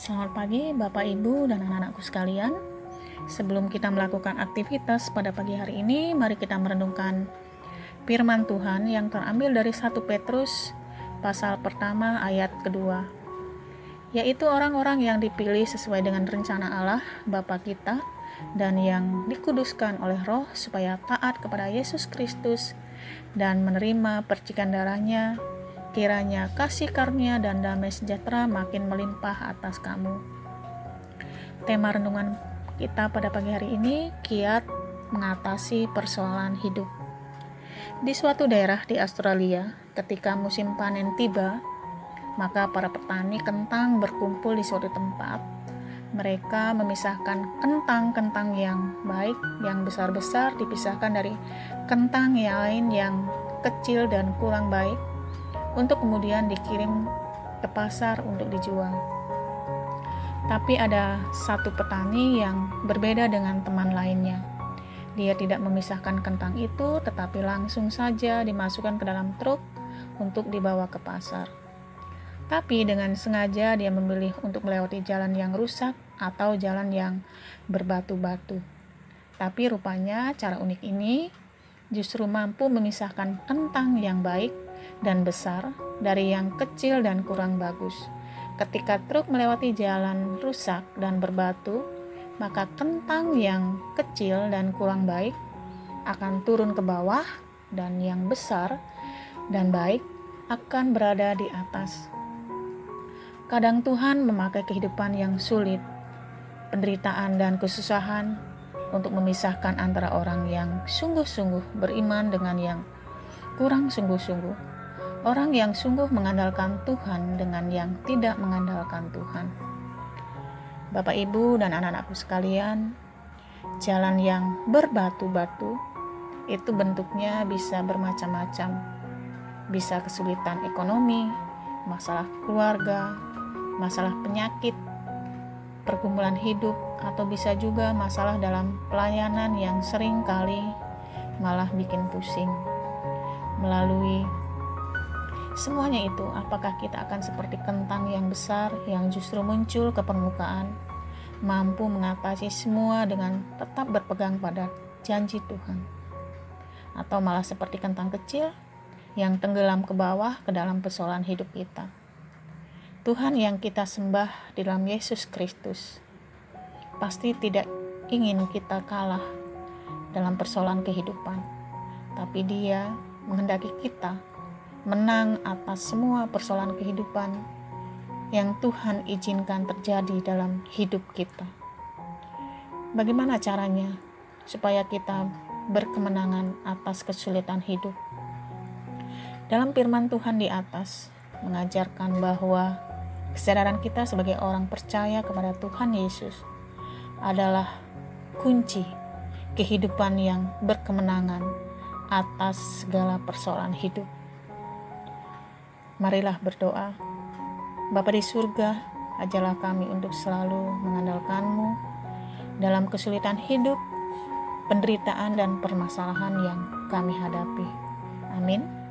Selamat pagi Bapak Ibu dan anak-anakku sekalian. Sebelum kita melakukan aktivitas pada pagi hari ini, mari kita merenungkan firman Tuhan yang terambil dari 1 Petrus pasal pertama ayat kedua, yaitu orang-orang yang dipilih sesuai dengan rencana Allah Bapa kita dan yang dikuduskan oleh Roh supaya taat kepada Yesus Kristus dan menerima percikan darahnya. Kiranya kasih karunia dan damai sejahtera makin melimpah atas kamu. Tema renungan kita pada pagi hari ini, kiat mengatasi persoalan hidup. Di suatu daerah di Australia, ketika musim panen tiba, maka para petani kentang berkumpul di suatu tempat. Mereka memisahkan kentang-kentang yang baik, yang besar-besar dipisahkan dari kentang yang lain yang kecil dan kurang baik, untuk kemudian dikirim ke pasar untuk dijual. Tapi ada satu petani yang berbeda dengan teman lainnya. Dia tidak memisahkan kentang itu, tetapi langsung saja dimasukkan ke dalam truk untuk dibawa ke pasar. Tapi dengan sengaja dia memilih untuk melewati jalan yang rusak atau jalan yang berbatu-batu. Tapi rupanya cara unik ini justru mampu memisahkan kentang yang baik dan besar dari yang kecil dan kurang bagus. Ketika truk melewati jalan rusak dan berbatu, maka kentang yang kecil dan kurang baik akan turun ke bawah dan yang besar dan baik akan berada di atas. Kadang Tuhan memakai kehidupan yang sulit, penderitaan dan kesusahan untuk memisahkan antara orang yang sungguh-sungguh beriman dengan yang kurang sungguh-sungguh. Orang yang sungguh mengandalkan Tuhan dengan yang tidak mengandalkan Tuhan. Bapak, Ibu, dan anak-anakku sekalian, jalan yang berbatu-batu itu bentuknya bisa bermacam-macam. Bisa kesulitan ekonomi, masalah keluarga, masalah penyakit, pergumulan hidup, atau bisa juga masalah dalam pelayanan yang sering kali malah bikin pusing. Melalui semuanya itu, apakah kita akan seperti kentang yang besar yang justru muncul ke permukaan, mampu mengatasi semua dengan tetap berpegang pada janji Tuhan? Atau malah seperti kentang kecil yang tenggelam ke bawah ke dalam persoalan hidup kita? Tuhan yang kita sembah di dalam Yesus Kristus pasti tidak ingin kita kalah dalam persoalan kehidupan, tapi Dia menghendaki kita menang atas semua persoalan kehidupan yang Tuhan izinkan terjadi dalam hidup kita. Bagaimana caranya supaya kita berkemenangan atas kesulitan hidup? Dalam firman Tuhan di atas mengajarkan bahwa kesadaran kita sebagai orang percaya kepada Tuhan Yesus adalah kunci kehidupan yang berkemenangan atas segala persoalan hidup. Marilah berdoa. Bapa di surga, ajarlah kami untuk selalu mengandalkan-Mu dalam kesulitan hidup, penderitaan, dan permasalahan yang kami hadapi. Amin.